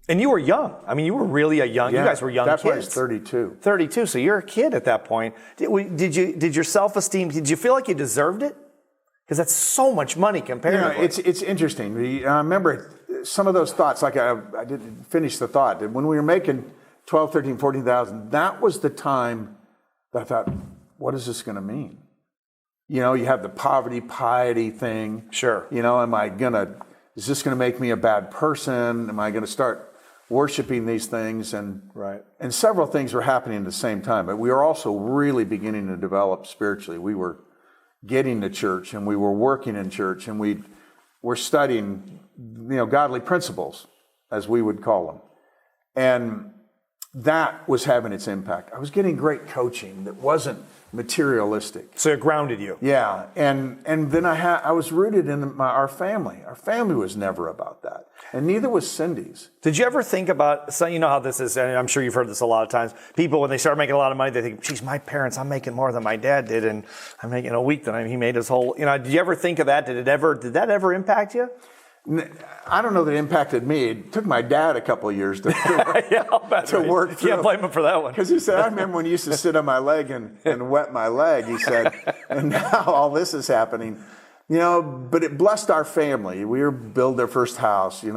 And you were young. I mean, you were really you guys were young kids. That point kids. is 32. 32, so you're a kid at that point. Did your self-esteem, did you feel like you deserved it? Because that's so much money comparatively. It's interesting. I remember some of those thoughts, like I didn't finish the thought. When we were making 12, 13, 14,000, that was the time that I thought, what is this going to mean? You have the poverty piety thing. Sure. Is this going to make me a bad person? Am I going to start worshiping these things? And several things were happening at the same time. But we were also really beginning to develop spiritually. We were getting to church, and we were working in church, and we were studying, godly principles, as we would call them. And that was having its impact. I was getting great coaching that wasn't materialistic. So it grounded you. Yeah, and then I was rooted in our family. Our family was never about that, and neither was Cindy's. Did you ever think about, so you know how this is, and I'm sure you've heard this a lot of times, people when they start making a lot of money, they think, geez, my parents, I'm making more than my dad did, and I'm making a week than he made his whole, did you ever think of that? Did that ever impact you? I don't know that it impacted me. It took my dad a couple of years to work through. Can't blame him for that one. Because he said, I remember when he used to sit on my leg and wet my leg, he said, and now all this is happening. But it blessed our family. We were building their first house. We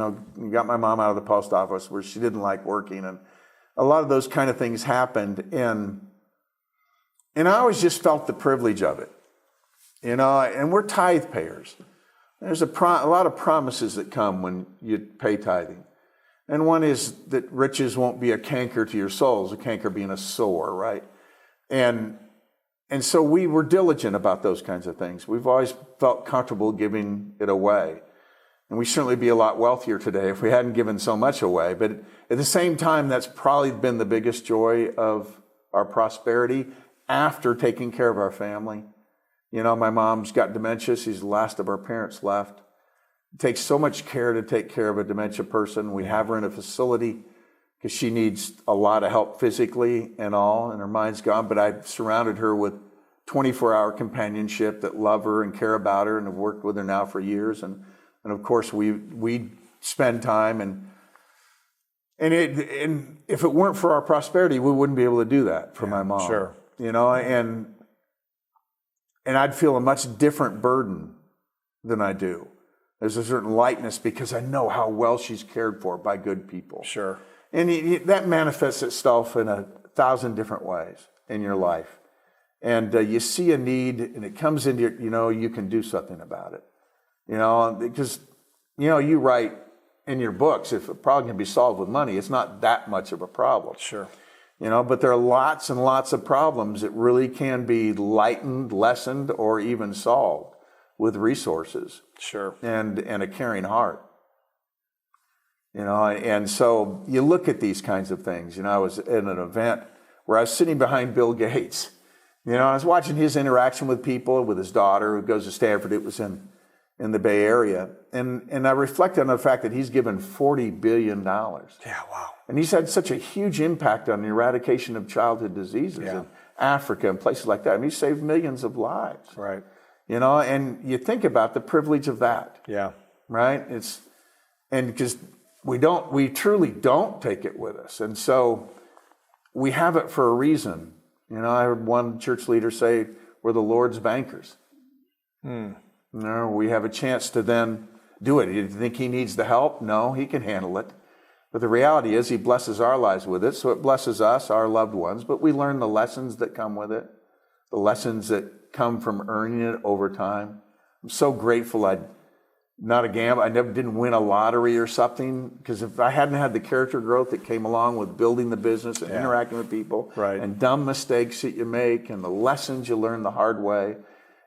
got my mom out of the post office where she didn't like working. And a lot of those kind of things happened. And I always just felt the privilege of it. And we're tithe payers. There's a lot of promises that come when you pay tithing. And one is that riches won't be a canker to your souls, a canker being a sore, right? And so we were diligent about those kinds of things. We've always felt comfortable giving it away. And we'd certainly be a lot wealthier today if we hadn't given so much away. But at the same time, that's probably been the biggest joy of our prosperity after taking care of our family. My mom's got dementia. She's the last of our parents left. It takes so much care to take care of a dementia person. We have her in a facility because she needs a lot of help physically and her mind's gone. But I've surrounded her with 24-hour companionship that love her and care about her and have worked with her now for years. And of course, we spend time. And if it weren't for our prosperity, we wouldn't be able to do that for my mom. Sure. And I'd feel a much different burden than I do. There's a certain lightness because I know how well she's cared for by good people. Sure. And that manifests itself in 1,000 different ways in your life. And you see a need and it comes into you can do something about it. Because, you write in your books, if a problem can be solved with money, it's not that much of a problem. Sure. But there are lots and lots of problems that really can be lightened, lessened, or even solved with resources. Sure. And a caring heart. And so you look at these kinds of things. I was at an event where I was sitting behind Bill Gates. I was watching his interaction with people, with his daughter who goes to Stanford. It was in the Bay Area. And I reflected on the fact that he's given $40 billion. Yeah, wow. And he's had such a huge impact on the eradication of childhood diseases in Africa and places like that. He's saved millions of lives. Right. And you think about the privilege of that. Yeah. Right? Because we truly don't take it with us. And so we have it for a reason. I heard one church leader say, we're the Lord's bankers. We have a chance to then do it. You think he needs the help? No, he can handle it. But the reality is he blesses our lives with it, so it blesses us, our loved ones, but we learn the lessons that come with it, the lessons that come from earning it over time. I'm so grateful I didn't win a lottery or something, because if I hadn't had the character growth that came along with building the business and interacting with people, and dumb mistakes that you make, and the lessons you learn the hard way,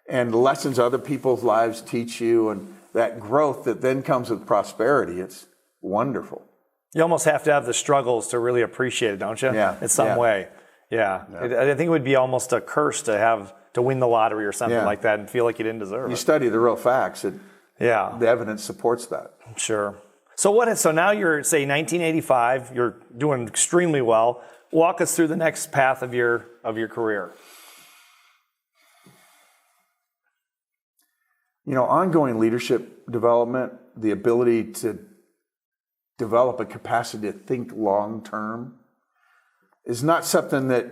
and the lessons other people's lives teach you, and that growth that then comes with prosperity, it's wonderful. You almost have to have the struggles to really appreciate it, don't you? Yeah. In some way. Yeah. I think it would be almost a curse to win the lottery or something like that and feel like you didn't deserve it. You study the real facts. The evidence supports that. Sure. So now you're, say, 1985. You're doing extremely well. Walk us through the next path of your career. Ongoing leadership development, the ability to develop a capacity to think long term is not something that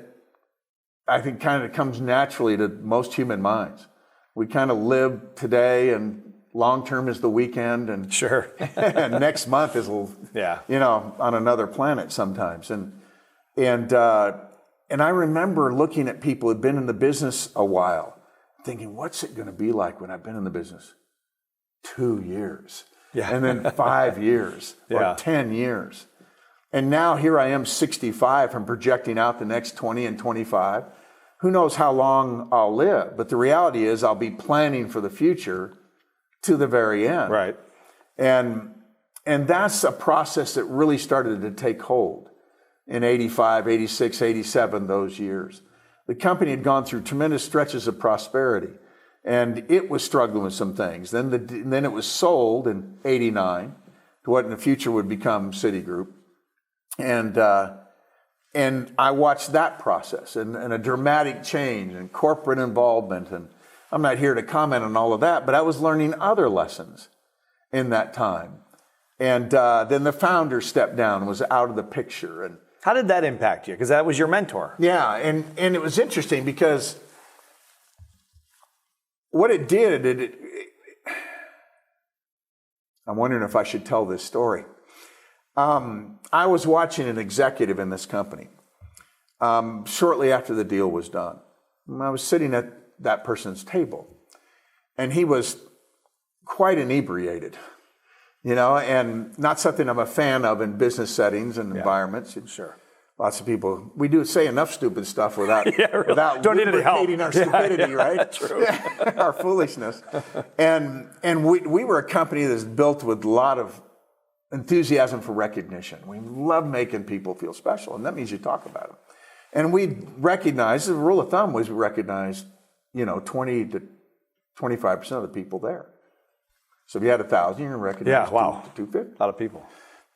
I think kind of comes naturally to most human minds. We kind of live today, and long term is the weekend, and Sure. and next month is, Yeah. on another planet sometimes. And I remember looking at people who'd been in the business a while, thinking, what's it going to be like when I've been in the business 2 years, Yeah. and then 5 years, Yeah. or 10 years. And now here I am, 65, I'm projecting out the next 20 and 25. Who knows how long I'll live? But the reality is I'll be planning for the future to the very end. Right. And that's a process that really started to take hold in 85, 86, 87, those years. The company had gone through tremendous stretches of prosperity, and it was struggling with some things. Then it was sold in 89 to what in the future would become Citigroup. And I watched that process and a dramatic change and corporate involvement. And I'm not here to comment on all of that, but I was learning other lessons in that time. And then the founder stepped down and was out of the picture. And How did that impact you? Because that was your mentor. yeah, and it was interesting because what it did, I'm wondering if I should tell this story. I was watching an executive in this company shortly after the deal was done. I was sitting at that person's table, and he was quite inebriated, and not something I'm a fan of in business settings and environments. Sure. Lots of people, we do say enough stupid stuff without, Really. without Don't need any help. lubricating our stupidity, right? That's true. Our foolishness. And we were a company that's built with a lot of enthusiasm for recognition. We love making people feel special, and that means you talk about them. And we recognized, the rule of thumb was we recognized, 20 to 25% of the people there. So if you had 1,000, you're going to recognize 250. A lot of people.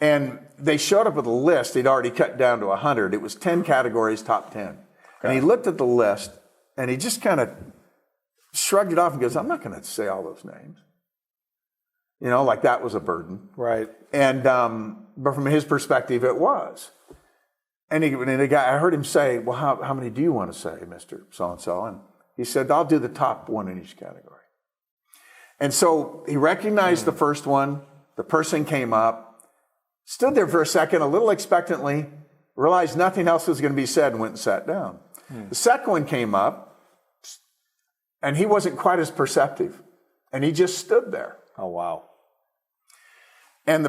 And they showed up with a list they'd already cut down to 100. It was 10 categories, top 10. Okay. And he looked at the list, and he just kind of shrugged it off and goes, I'm not going to say all those names. Like that was a burden. Right. And but from his perspective, it was. And the guy, I heard him say, well, how many do you want to say, Mr. So-and-so? And he said, I'll do the top one in each category. And so he recognized the first one. The person came up, stood there for a second, a little expectantly, realized nothing else was going to be said, and went and sat down. The second one came up, and he wasn't quite as perceptive. And he just stood there. Oh, wow. And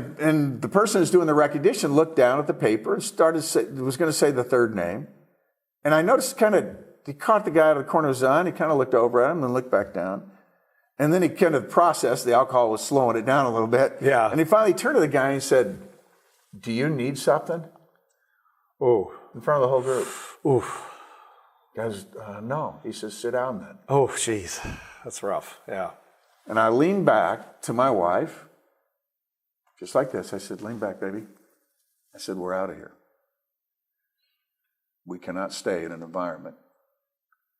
the person who's doing the recognition looked down at the paper and was going to say the third name. And I noticed he caught the guy out of the corner of his eye, and he kind of looked over at him and looked back down. And then he kind of processed, the alcohol was slowing it down a little bit. Yeah. And he finally turned to the guy and he said, do you need something? Oh. In front of the whole group. Oof. The guy says, no. He says, sit down then. Oh, jeez. That's rough. Yeah. And I leaned back to my wife, just like this. I said, lean back, baby. I said, we're out of here. We cannot stay in an environment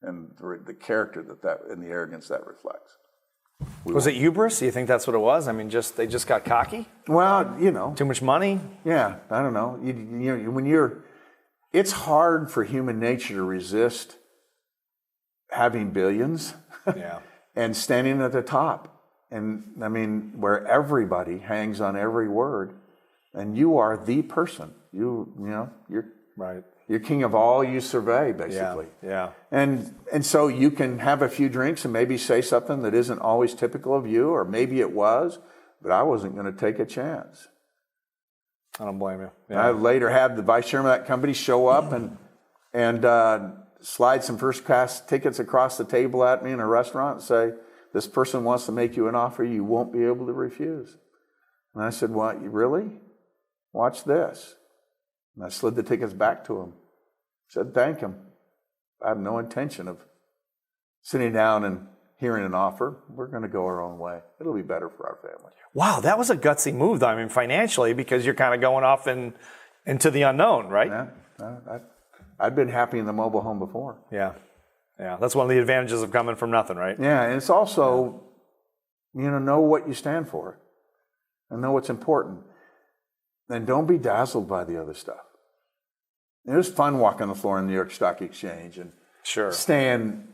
and the character that and the arrogance that reflects. Was it hubris? Do you think that's what it was? I mean, they just got cocky? Well, Too much money? Yeah, I don't know. It's hard for human nature to resist having billions. Yeah. And standing at the top. And I mean, where everybody hangs on every word. And you are the person. You're Right. You're king of all you survey, basically. Yeah. And so you can have a few drinks and maybe say something that isn't always typical of you, or maybe it was, but I wasn't going to take a chance. I don't blame you. Yeah. I later had the vice chairman of that company show up and slide some first class tickets across the table at me in a restaurant and say, this person wants to make you an offer you won't be able to refuse. And I said, what, you really? Watch this. And I slid the tickets back to him. Said, thank him. I have no intention of sitting down and hearing an offer. We're going to go our own way. It'll be better for our family. Wow, that was a gutsy move, though. I mean, financially, because you're kind of going off into the unknown, right? Yeah. I'd been happy in the mobile home before. Yeah. That's one of the advantages of coming from nothing, right? Yeah, and it's also, know what you stand for and know what's important. then don't be dazzled by the other stuff. It was fun walking the floor in the New York Stock Exchange and Sure. staying,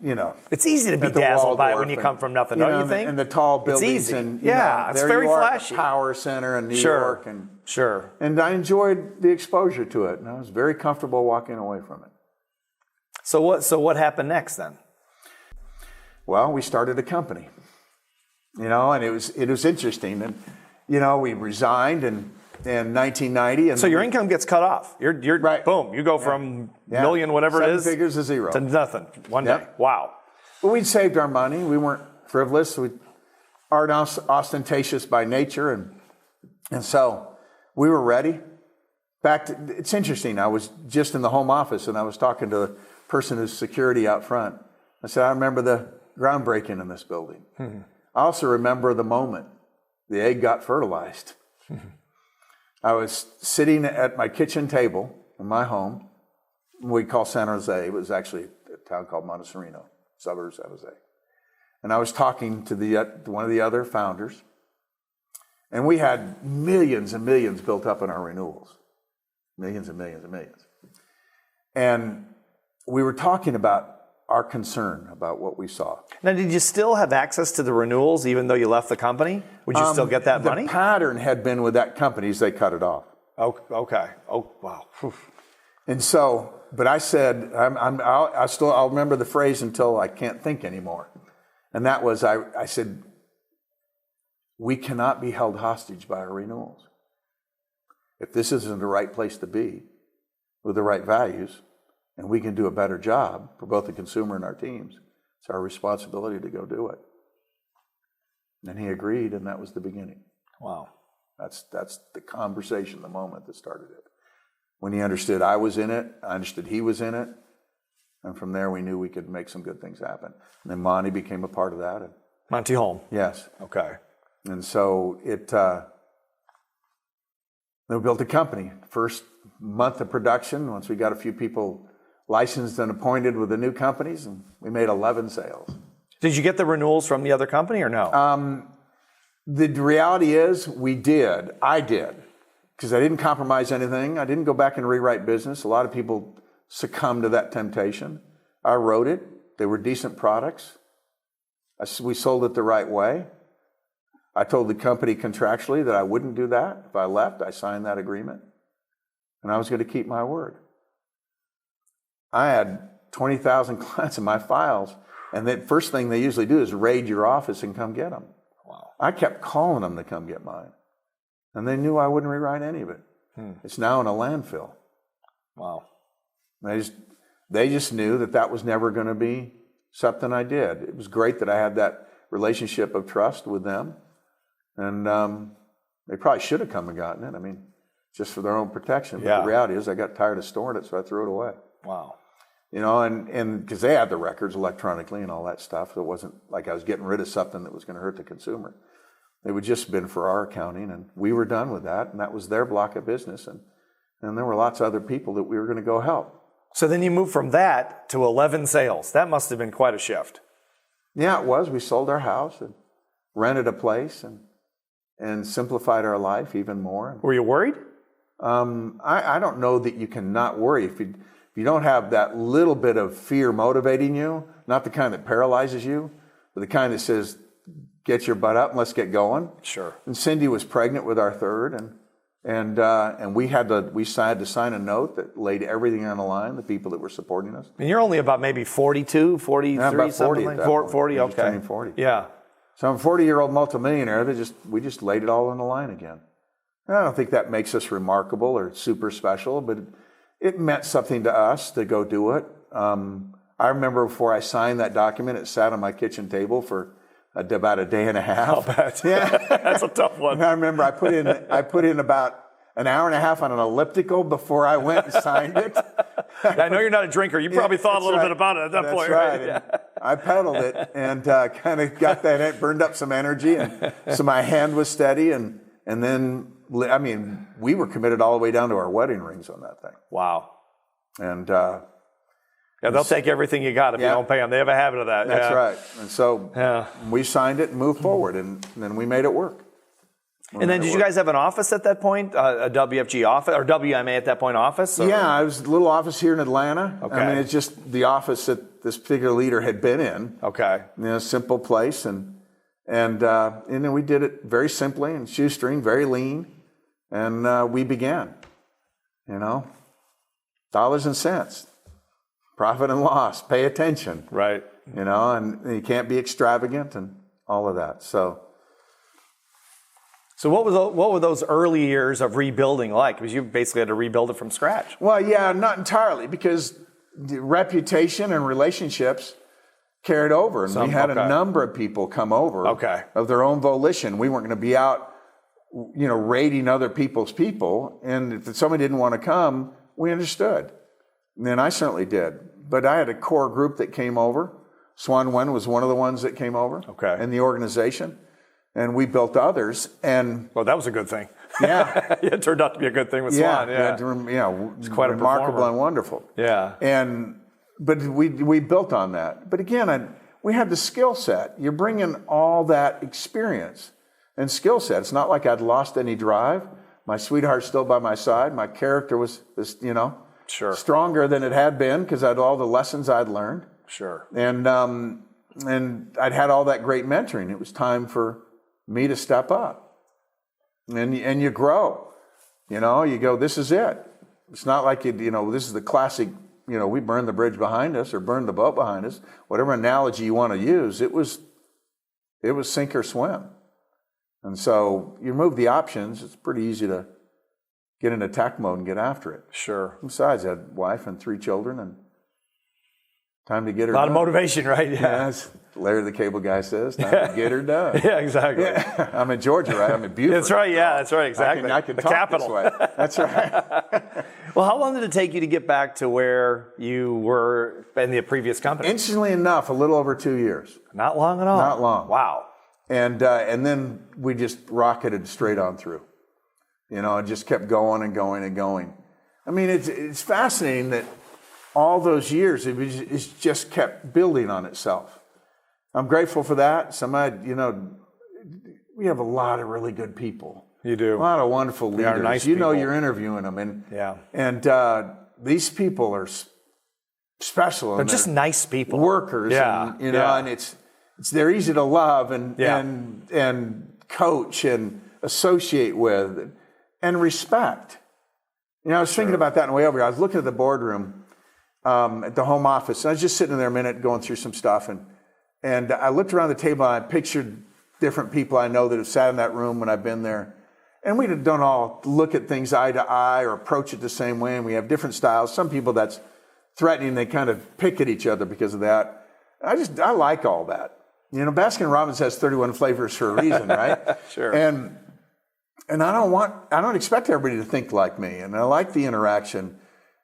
It's easy to be dazzled by it when you come from nothing, don't you think? And the tall buildings. It's easy. And, It's there very you are at flashy. the Power Center in New Sure. York. Sure. And I enjoyed the exposure to it. And I was very comfortable walking away from it. So what happened next then? Well, we started a company. And it was interesting. And, we resigned in 1990. And So your income gets cut off. You're Right. boom. You go from million, whatever it is, 7 figures to zero. to nothing one Yep. day. Wow. But we'd saved our money. We weren't frivolous. We aren't ostentatious by nature. And so we were ready. It's interesting. I was just in the home office and I was talking to the person who's security out front. I said, I remember the groundbreaking in this building. I also remember the moment the egg got fertilized. I was sitting at my kitchen table in my home. We call San Jose. It was actually a town called Montessorino, suburbs of San Jose. And I was talking to one of the other founders. And we had millions and millions built up in our renewals. Millions and millions and millions. And we were talking about our concern about what we saw. Now, did you still have access to the renewals even though you left the company? Would you still get that money? The pattern had been with that company is they cut it off. Oh, okay. Oh, wow. Whew. And so, but I said, I'll remember the phrase until I can't think anymore. And that was, I said, we cannot be held hostage by our renewals. If this isn't the right place to be with the right values, and we can do a better job for both the consumer and our teams, it's our responsibility to go do it. And he agreed, and that was the beginning. Wow. That's the conversation, the moment that started it. When he understood I was in it, I understood he was in it, and from there we knew we could make some good things happen. And then Monty became a part of that. And Monty Holm. yes. Okay. And so then we built a company. First month of production, once we got a few people licensed and appointed with the new companies, and we made 11 sales. Did you get the renewals from the other company or no? The reality is we did. I did. Because I didn't compromise anything. I didn't go back and rewrite business. A lot of people succumb to that temptation. I wrote it. They were decent products. We sold it the right way. I told the company contractually that I wouldn't do that. If I left, I signed that agreement. And I was going to keep my word. I had 20,000 clients in my files. And the first thing they usually do is raid your office and come get them. Wow. I kept calling them to come get mine. And they knew I wouldn't rewrite any of it. It's now in a landfill. Wow. They just knew that was never going to be something I did. It was great that I had that relationship of trust with them. And they probably should have come and gotten it. I mean, just for their own protection. But the reality is I got tired of storing it, so I threw it away. Wow. And because they had the records electronically and all that stuff. So it wasn't like I was getting rid of something that was going to hurt the consumer. It would just been for our accounting, and we were done with that, and that was their block of business. And there were lots of other people that we were going to go help. So then you moved from that to 11 sales. That must have been quite a shift. Yeah, it was. We sold our house and rented a place and simplified our life even more. Were you worried? I don't know that you can not worry if you don't have that little bit of fear motivating you, not the kind that paralyzes you, but the kind that says, get your butt up and let's get going. Sure. And Cindy was pregnant with our third, and we had to sign a note that laid everything on the line, the people that were supporting us. And you're only about maybe 42, 43, about 40 something at like that 40, point. okay. Turning 40. Yeah. So I'm a 40-year-old multimillionaire. We just laid it all on the line again. And I don't think that makes us remarkable or super special, but it meant something to us to go do it. I remember before I signed that document, it sat on my kitchen table for about a day and a half. I'll bet. Yeah. That's a tough one. And I remember I put in about an hour and a half on an elliptical before I went and signed it. I know you're not a drinker. You probably thought a little bit about it at that point. That's right. Yeah. I pedaled it and kind of got that, burned up some energy, and so my hand was steady. And then, I mean, we were committed all the way down to our wedding rings on that thing. Wow. And yeah, they'll take everything you got if you don't pay them. They have a habit of that. That's right. And so we signed it and moved forward, and then we made it work. And then did you guys have an office at that point, a WFG office, or WMA at that point office? Or? Yeah, I was a little office here in Atlanta. Okay. I mean, it's just the office that this particular leader had been in. Okay. Simple place. And then we did it very simply and shoestring, very lean. And we began, dollars and cents, profit and loss, pay attention. Right. And you can't be extravagant and all of that. So what were those early years of rebuilding like? Because you basically had to rebuild it from scratch. Well, yeah, not entirely, because the reputation and relationships carried over. And we had a number of people come over of their own volition. We weren't going to be out, raiding other people's people. And if somebody didn't want to come, we understood. And I certainly did. But I had a core group that came over. Swan Wen was one of the ones that came over in the organization. And we built others, and well, that was a good thing. Yeah, it turned out to be a good thing with Swan. It's quite remarkable and wonderful. Yeah, but we built on that. But again, we had the skill set. You're bringing all that experience and skill set. It's not like I'd lost any drive. My sweetheart's still by my side. My character was stronger than it had been because I had all the lessons I'd learned. Sure, and I'd had all that great mentoring. It was time for me to step up, and you grow, you go, this is it. It's not like this is the classic, we burned the bridge behind us or burned the boat behind us, whatever analogy you want to use. It was sink or swim. And so you remove the options, it's pretty easy to get in attack mode and get after it. Sure. Besides, I had a wife and 3 children, and time to get her done. A lot of motivation, right? Yeah. As Larry the Cable Guy says, time to get her done. Yeah, exactly. Yeah. I'm in Georgia, right? I'm in Beaufort. That's right, yeah, that's right, exactly. I can the talk capital. This way. That's right. Well, how long did it take you to get back to where you were in the previous company? Interestingly enough, a little over 2 years. Not long at all. Not long. Wow. And then we just rocketed straight on through. It just kept going and going and going. I mean, it's fascinating that all those years, it's just kept building on itself. I'm grateful for that. We have a lot of really good people. You do. A lot of wonderful leaders. They are nice people. You're interviewing them. And these people are special. They're just nice people. Workers. Yeah. And they're easy to love and coach and associate with and respect. I was thinking about that on the way over here. I was looking at the boardroom at the home office. And I was just sitting there a minute going through some stuff. And I looked around the table and I pictured different people I know that have sat in that room when I've been there. And we don't all look at things eye to eye or approach it the same way. And we have different styles. Some people that's threatening, they kind of pick at each other because of that. I like all that. Baskin Robbins has 31 flavors for a reason, right? Sure. And I don't expect everybody to think like me. And I like the interaction.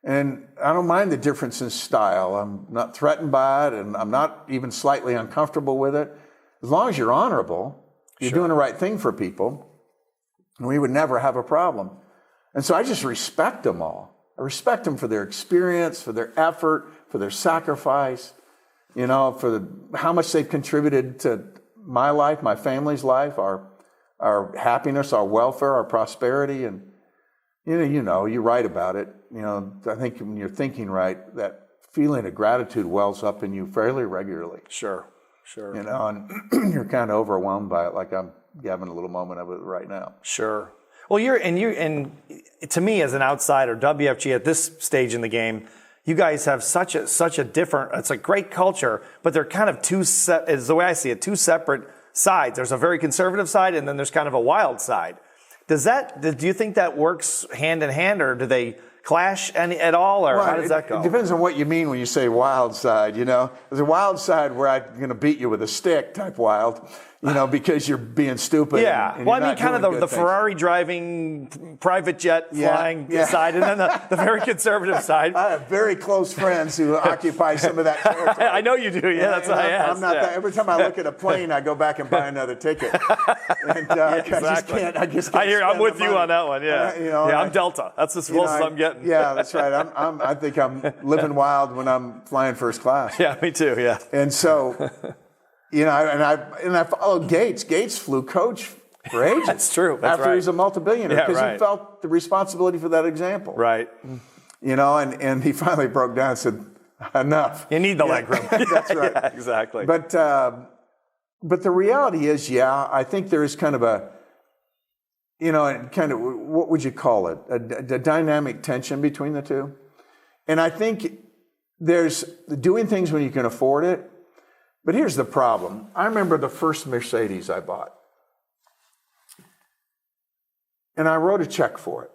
And I don't mind the difference in style. I'm not threatened by it, and I'm not even slightly uncomfortable with it. As long as you're honorable, you're doing the right thing for people, and we would never have a problem. And so I just respect them all. I respect them for their experience, for their effort, for their sacrifice, for how much they've contributed to my life, my family's life, our happiness, our welfare, our prosperity, and you write about it. I think when you're thinking right, that feeling of gratitude wells up in you fairly regularly. Sure. And you're kind of overwhelmed by it, like I'm having a little moment of it right now. Sure. Well, and to me as an outsider, WFG at this stage in the game, you guys have such a different. It's a great culture, but they're kind of is the way I see it, two separate sides. There's a very conservative side, and then there's kind of a wild side. Do you think that works hand in hand, or do they clash at all, or how does that go? It depends on what you mean when you say wild side. There's a wild side where I'm going to beat you with a stick type wild, because you're being stupid. Yeah. And Well, I mean, kind of the Ferrari driving, private jet flying side, and then the very conservative side. I have very close friends who occupy some of that territory. I know you do. Yeah, that's what I asked. I'm not that. Every time I look at a plane, I go back and buy another ticket. And exactly. I just can't. I'm with you on that one. Yeah. I'm Delta. That's as close as I'm getting. Yeah, that's right. I think I'm living wild when I'm flying first class. Yeah, me too. Yeah. And so, and I followed Gates. Gates flew coach for ages. That's true. That's after right. he was a multi-billionaire, because right. he felt the responsibility for that example. Right. And he finally broke down and said, enough. You need the leg room. That's right. Yeah, exactly. But the reality is, I think there is kind of a, what would you call it? A dynamic tension between the two. And I think there's doing things when you can afford it. But here's the problem. I remember the first Mercedes I bought. And I wrote a check for it.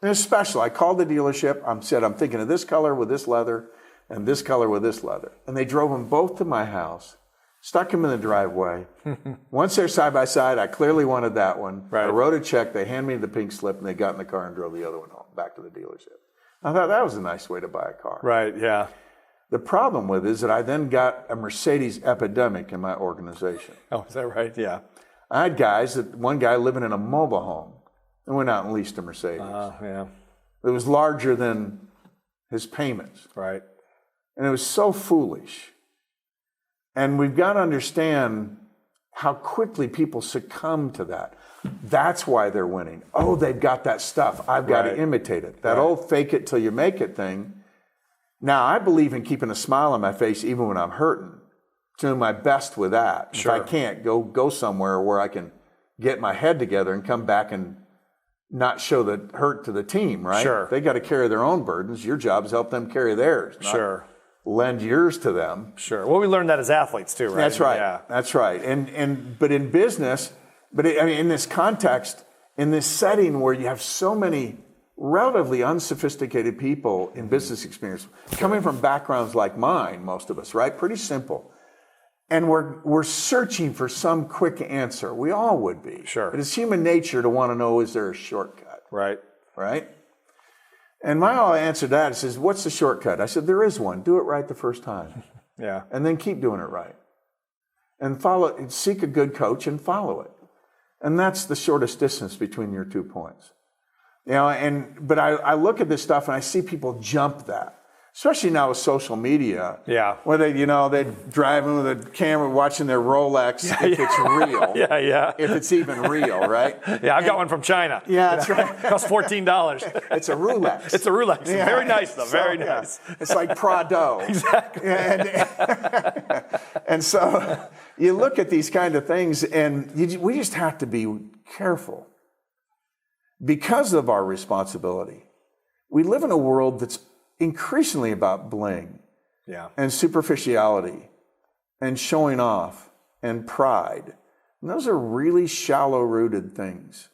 And it's special. I called the dealership. Said, I'm thinking of this color with this leather and this color with this leather. And they drove them both to my house, stuck them in the driveway. Once they're side by side, I clearly wanted that one. Right. I wrote a check. They handed me the pink slip, and they got in the car and drove the other one home, back to the dealership. I thought that was a nice way to buy a car. Right, yeah. The problem with it is that I then got a Mercedes epidemic in my organization. Oh, is that right? Yeah. I had one guy living in a mobile home and went out and leased a Mercedes. Yeah. It was larger than his payments. Right. And it was so foolish. And we've got to understand how quickly people succumb to that. That's why they're winning. Oh, they've got that stuff. I've got to imitate it. That old fake it till you make it thing. Now, I believe in keeping a smile on my face even when I'm hurting. Doing my best with that. Sure. If I can't, go somewhere where I can get my head together and come back and not show the hurt to the team, right? Sure. They got to carry their own burdens. Your job is help them carry theirs. Not lend yours to them. Sure. Well, we learned that as athletes too, right? That's right. Yeah. That's right. But in business, in this context, in this setting where you have so many relatively unsophisticated people in business experience, coming from backgrounds like mine, most of us, right? Pretty simple. And we're searching for some quick answer. We all would be. Sure. But it's human nature to want to know, is there a shortcut? Right. Right? And my answer to that is, what's the shortcut? I said, there is one. Do it right the first time. Yeah. And then keep doing it right. And seek a good coach and follow it. And that's the shortest distance between your 2 points. But I look at this stuff and I see people jump that. Especially now with social media. Yeah. Where they're driving with a camera watching their Rolex if it's real. Yeah. If it's even real, right? Yeah, I've got one from China. Yeah, that's right. Costs $14. It's a Rolex. It's a Rolex. Yeah. Very nice, though. So, Very nice. It's like Prado. Exactly. And so you look at these kind of things, and we just have to be careful. Because of our responsibility, we live in a world that's increasingly about bling and superficiality and showing off and pride. And those are really shallow-rooted things.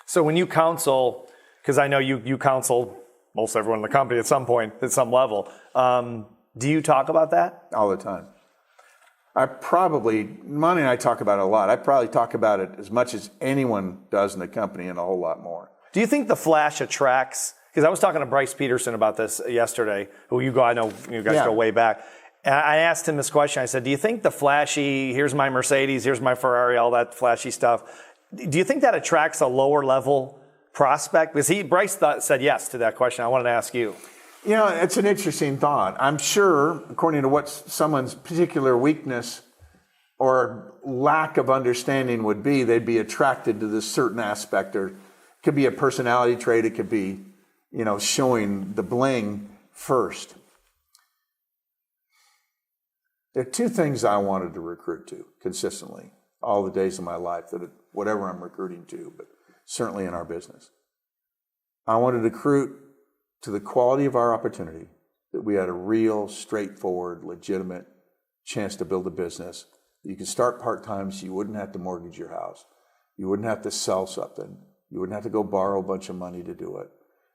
So when you counsel, because I know you counsel most everyone in the company at some point, at some level, do you talk about that? All the time. Monty and I talk about it a lot. I probably talk about it as much as anyone does in the company and a whole lot more. Do you think the flash attracts? Because I was talking to Bryce Peterson about this yesterday, who I know you guys go way back. And I asked him this question. I said, do you think the flashy, here's my Mercedes, here's my Ferrari, all that flashy stuff, do you think that attracts a lower level prospect? Because Bryce said yes to that question. I wanted to ask you. It's an interesting thought. I'm sure, according to what someone's particular weakness or lack of understanding would be, they'd be attracted to this certain aspect, or it could be a personality trait, it could be showing the bling first. There are two things I wanted to recruit to consistently all the days of my life, whatever I'm recruiting to, but certainly in our business. I wanted to recruit to the quality of our opportunity, that we had a real, straightforward, legitimate chance to build a business. You could start part-time so you wouldn't have to mortgage your house. You wouldn't have to sell something. You wouldn't have to go borrow a bunch of money to do it.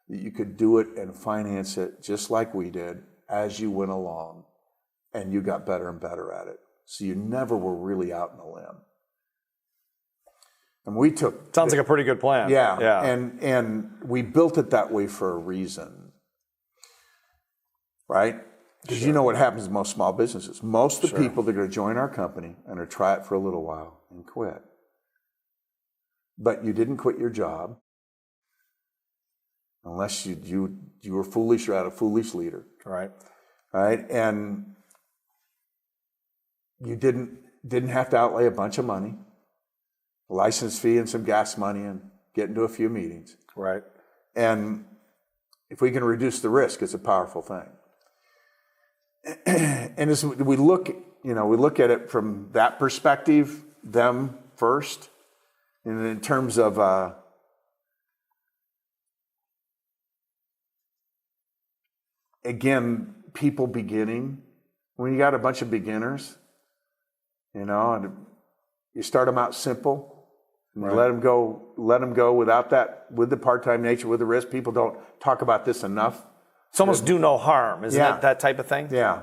You could do it and finance it just like we did as you went along, and you got better and better at it. So you never were really out in a limb. And we took... Sounds like a pretty good plan. Yeah. And we built it that way for a reason. Right? Because you know what happens in most small businesses. Most of the people that are going to join our company and are try it for a little while and quit. But you didn't quit your job unless you were foolish or had a foolish leader. Right. And you didn't have to outlay a bunch of money. a license fee and some gas money and get into a few meetings. Right. And if we can reduce the risk, it's a powerful thing. And as we look, we look at it from that perspective, them first, and in terms of again, people beginning. When you got a bunch of beginners, and you start them out simple, and you let them go without that, with the part-time nature, with the risk. People don't talk about this enough. It's almost do no harm, isn't it? That type of thing? Yeah.